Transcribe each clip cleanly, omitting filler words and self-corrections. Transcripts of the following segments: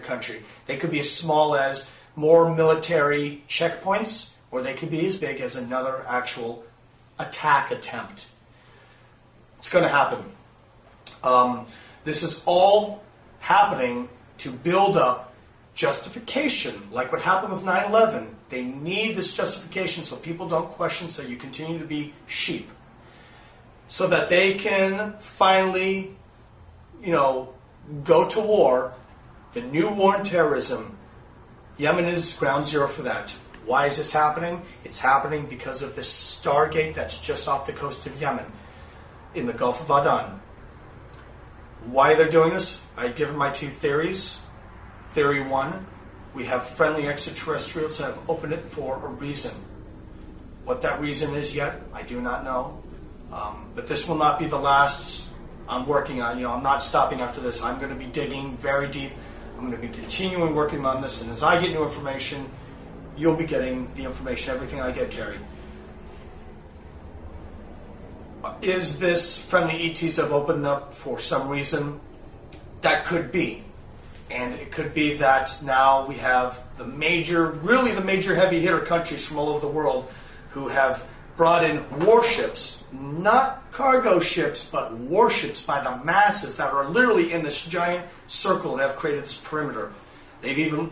country. They could be as small as more military checkpoints, or they could be as big as another actual attack attempt. It's going to happen. This is all happening to build up justification, like what happened with 9/11. They need this justification so people don't question, so you continue to be sheep. So that they can finally, go to war. The new war on terrorism. Yemen is ground zero for that. Why is this happening? It's happening because of this Stargate that's just off the coast of Yemen, in the Gulf of Aden. Why they're doing this? I've given my two theories. Theory one, we have friendly extraterrestrials that have opened it for a reason. What that reason is yet, I do not know. But this will not be the last I'm working on. I'm not stopping after this. I'm going to be digging very deep. I'm going to be continuing working on this. And as I get new information, you'll be getting the information, everything I get, Carrie. Is this friendly ETs have opened up for some reason? That could be. And it could be that now we have the major heavy hitter countries from all over the world who have brought in warships, not cargo ships, but warships by the masses that are literally in this giant circle that have created this perimeter. They've even,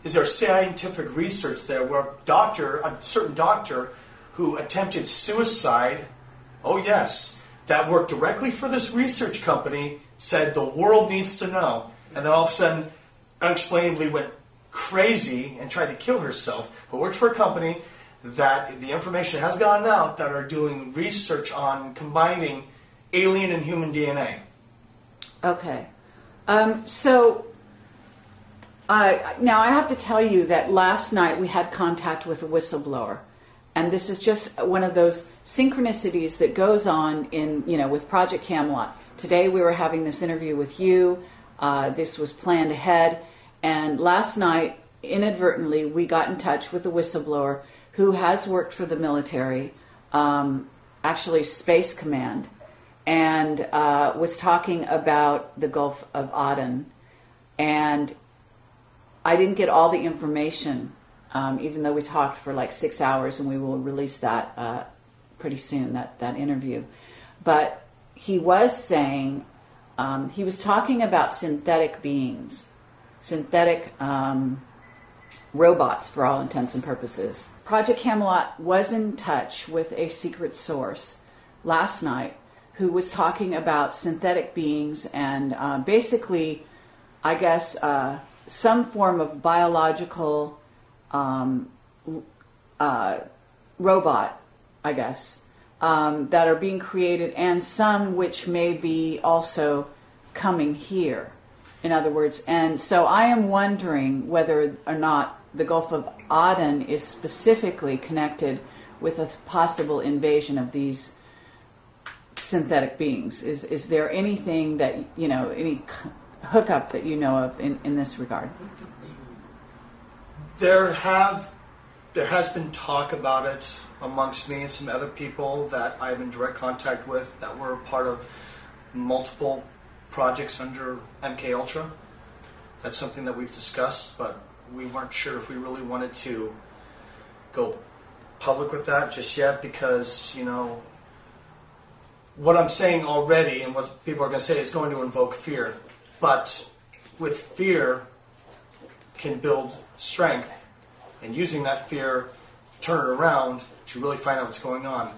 is there scientific research there where a certain doctor who attempted suicide, oh yes, that worked directly for this research company, said the world needs to know, and then all of a sudden, unexplainably went crazy and tried to kill herself, but worked for a company that the information has gone out that are doing research on combining alien and human DNA. Okay. Now I have to tell you that last night we had contact with a whistleblower. And this is just one of those synchronicities that goes on with Project Camelot. Today we were having this interview with you. This was planned ahead. And last night, inadvertently, we got in touch with a whistleblower who has worked for the military, actually Space Command, and was talking about the Gulf of Aden. And I didn't get all the information, even though we talked for like 6 hours, and we will release that pretty soon, that interview. But he was saying, he was talking about synthetic beings, synthetic robots for all intents and purposes. Project Camelot was in touch with a secret source last night who was talking about synthetic beings and basically, I guess, some form of biological robot, I guess, that are being created, and some which may be also coming here. In other words, and so I am wondering whether or not the Gulf of Aden is specifically connected with a possible invasion of these synthetic beings. Is there anything that, any hookup that you know of in this regard? There has been talk about it amongst me and some other people that I'm in direct contact with that were part of multiple projects under MKUltra. That's something that we've discussed, but we weren't sure if we really wanted to go public with that just yet because, what I'm saying already and what people are going to say is going to invoke fear. But with fear can build strength, and using that fear, turn it around to really find out what's going on.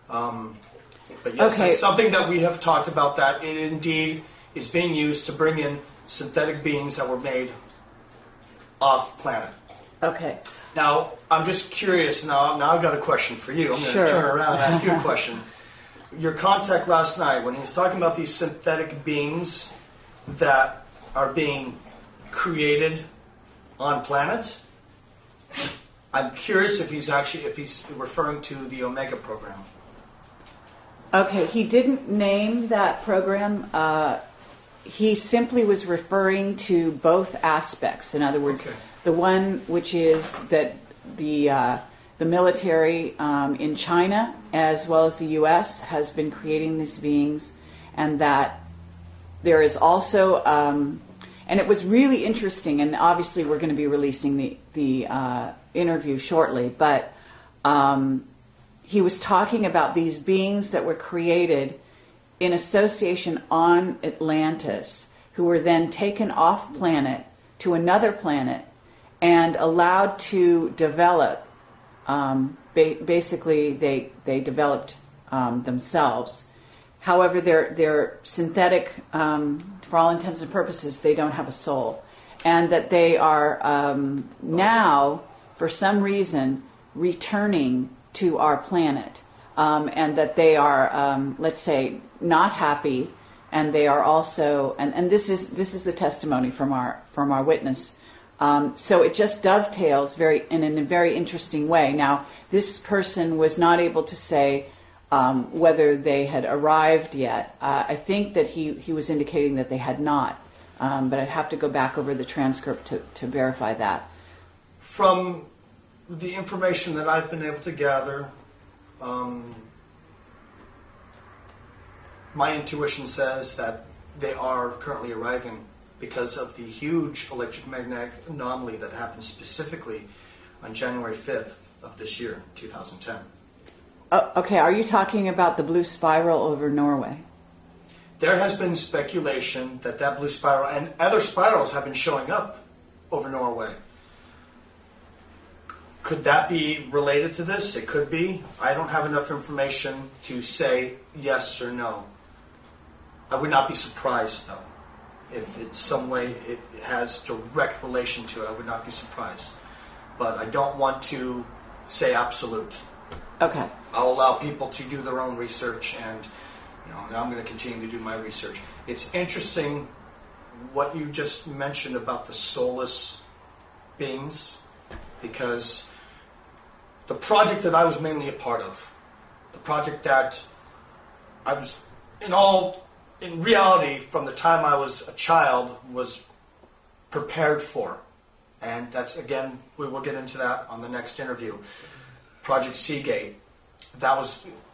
But yes, okay. It's something that we have talked about, that it indeed is being used to bring in synthetic beings that were made off planet. Okay. Now, I'm just curious. Now I've got a question for you. I'm going to turn around and ask you a question. Your contact last night, when he was talking about these synthetic beings that are being created on planet, I'm curious if he's referring to the Omega program. Okay, he didn't name that program. He simply was referring to both aspects. In other words, the one which is that the military in China as well as the U.S. has been creating these beings, and that there is also, And it was really interesting, and obviously we're going to be releasing the interview shortly, but he was talking about these beings that were created in association on Atlantis, who were then taken off planet to another planet and allowed to develop. Basically, they developed themselves. However, they're synthetic. For all intents and purposes, they don't have a soul, and that they are now, for some reason, returning to our planet, and that they are, let's say, not happy, and they are also, and this is the testimony from our witness. So it just dovetails in a very interesting way. Now, this person was not able to say whether they had arrived yet. I think that he was indicating that they had not, but I'd have to go back over the transcript to verify that. From the information that I've been able to gather, my intuition says that they are currently arriving because of the huge electromagnetic anomaly that happened specifically on January 5th of this year, 2010. Okay, are you talking about the blue spiral over Norway? There has been speculation that blue spiral and other spirals have been showing up over Norway. Could that be related to this? It could be. I don't have enough information to say yes or no. I would not be surprised, though. If in some way it has direct relation to it, I would not be surprised. But I don't want to say absolute. Okay. I'll allow people to do their own research, and I'm going to continue to do my research. It's interesting what you just mentioned about the soulless beings, because the project that I was mainly a part of, the project that I was in reality, from the time I was a child, was prepared for. And that's, again, we will get into that on the next interview. Project Seagate.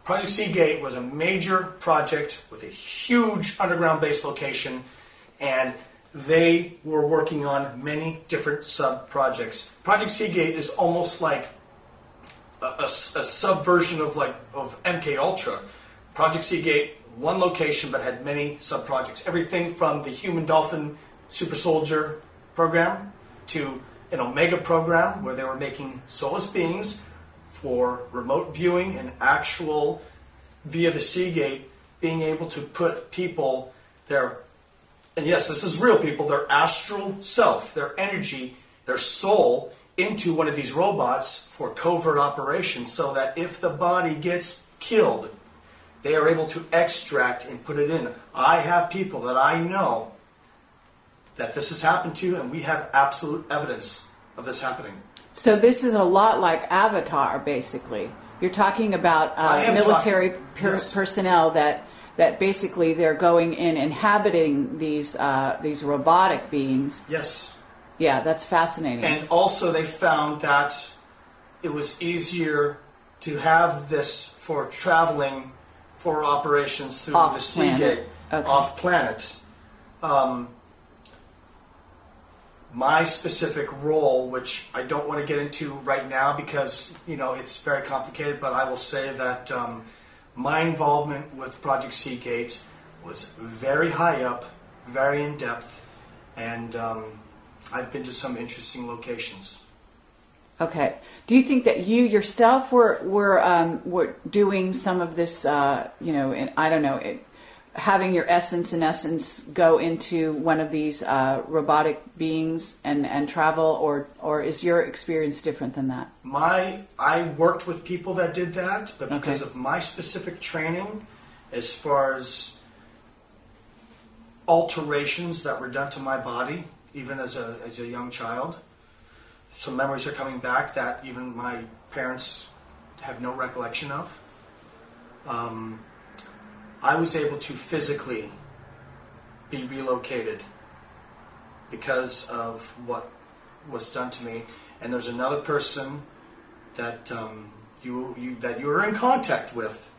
Project Seagate was a major project with a huge underground base location, and they were working on many different sub-projects. Project Seagate is almost like a subversion of MKUltra. Project Seagate, one location, but had many sub-projects. Everything from the Human Dolphin Super Soldier program to an Omega program where they were making soulless beings for remote viewing and actual, via the Seagate, being able to put people, and yes, this is real people, their astral self, their energy, their soul, into one of these robots for covert operations, so that if the body gets killed, they are able to extract and put it in. I have people that I know that this has happened to, and we have absolute evidence of this happening. So this is a lot like Avatar, basically. You're talking about military personnel that basically they're going in, inhabiting these robotic beings. Yes. Yeah, that's fascinating. And also they found that it was easier to have this for traveling for operations through the Seagate, off planet. My specific role, which I don't want to get into right now because it's very complicated, but I will say that my involvement with Project Seagate was very high up, very in depth, and I've been to some interesting locations. Okay. Do you think that you yourself were doing some of this? Having your essence go into one of these robotic beings and travel, or is your experience different than that? I worked with people that did that, but because of my specific training, as far as alterations that were done to my body, even as a young child, some memories are coming back that even my parents have no recollection of. I was able to physically be relocated because of what was done to me. And there's another person that you were in contact with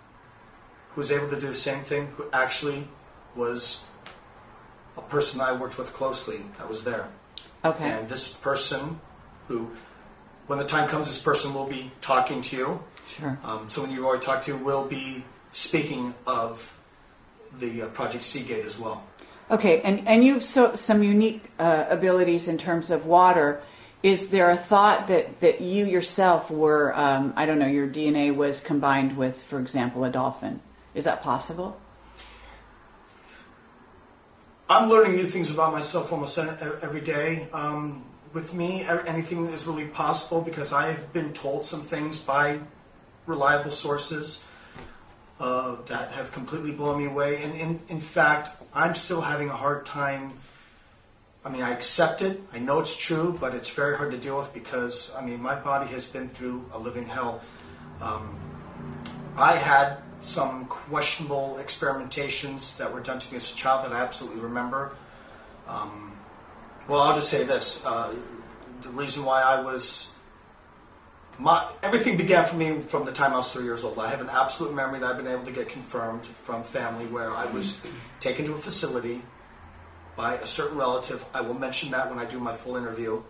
who was able to do the same thing, who actually was a person I worked with closely that was there. Okay. And this person, who, when the time comes, this person will be talking to you. Sure. Someone you've already talked to will be speaking of the Project Seagate as well. Okay, and you've some unique abilities in terms of water. Is there a thought that you yourself were, I don't know, your DNA was combined with, for example, a dolphin? Is that possible? I'm learning new things about myself almost every day. With me, anything is really possible because I've been told some things by reliable sources that have completely blown me away. And in fact, I'm still having a hard time. I mean, I accept it. I know it's true, but it's very hard to deal with because, I mean, my body has been through a living hell. I had some questionable experimentations that were done to me as a child that I absolutely remember. Well, I'll just say this. The reason why everything began for me from the time I was 3 years old. I have an absolute memory that I've been able to get confirmed from family where I was taken to a facility by a certain relative. I will mention that when I do my full interview,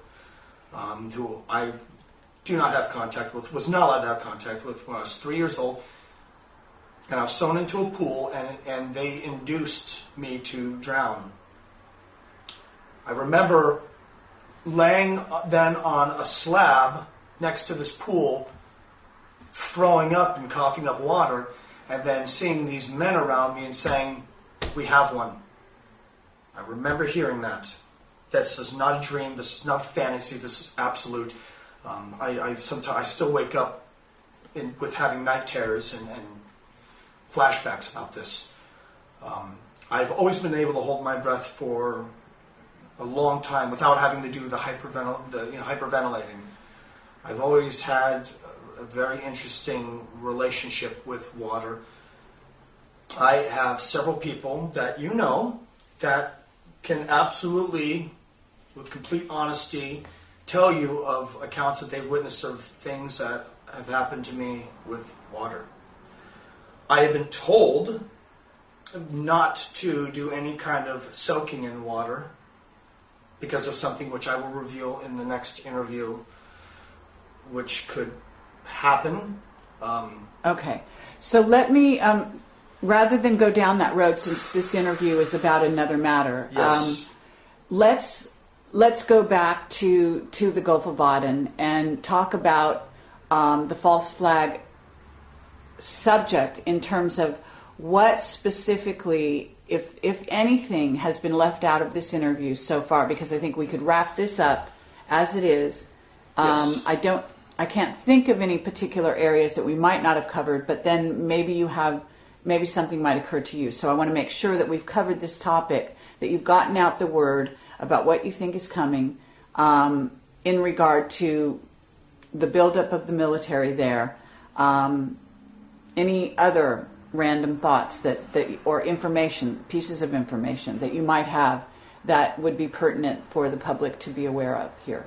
who I do not have contact with, was not allowed to have contact with when I was 3 years old. And I was thrown into a pool, and they induced me to drown. I remember laying then on a slab next to this pool, throwing up and coughing up water, and then seeing these men around me and saying, "We have one." I remember hearing that. This is not a dream. This is not fantasy. This is absolute. I still wake up with having night terrors and flashbacks about this. I've always been able to hold my breath for a long time without having to do the hyperventilating. I've always had a very interesting relationship with water. I have several people that you know that can absolutely, with complete honesty, tell you of accounts that they've witnessed of things that have happened to me with water. I have been told not to do any kind of soaking in water because of something which I will reveal in the next interview, which could happen. Okay. So let me, rather than go down that road, since this interview is about another matter, yes. Let's go back to the Golfo de Aden and talk about the false flag subject in terms of what specifically, if anything, has been left out of this interview so far, because I think we could wrap this up as it is. Yes. I can't think of any particular areas that we might not have covered, but then maybe something might occur to you. So I want to make sure that we've covered this topic, that you've gotten out the word about what you think is coming in regard to the buildup of the military there. Any other random thoughts or information, pieces of information that you might have that would be pertinent for the public to be aware of here?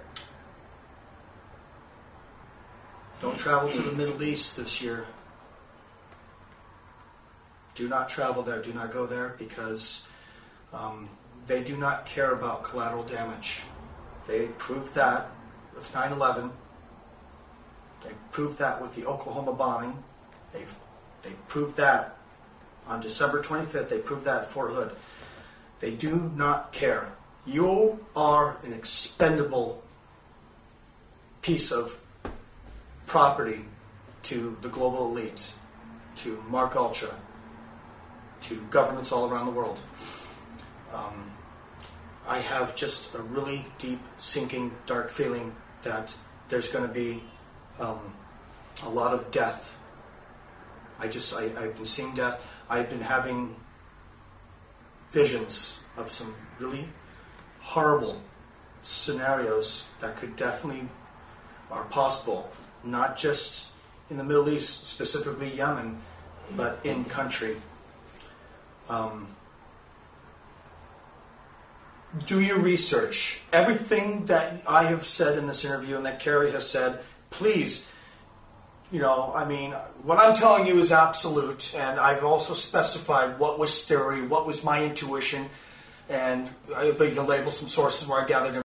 Don't travel to the Middle East this year. Do not travel there. Do not go there because they do not care about collateral damage. They proved that with 9/11. They proved that with the Oklahoma bombing. They proved that on December 25th. They proved that at Fort Hood. They do not care. You are an expendable piece of property to the global elite, to Mark Ultra, to governments all around the world. I have just a really deep, sinking, dark feeling that there's going to be a lot of death. I've been seeing death. I've been having visions of some really horrible scenarios that could definitely are possible, not just in the Middle East, specifically Yemen, but in country. Do your research. Everything that I have said in this interview and that Carrie has said, please, what I'm telling you is absolute, and I've also specified what was theory, what was my intuition, and you can label some sources where I gathered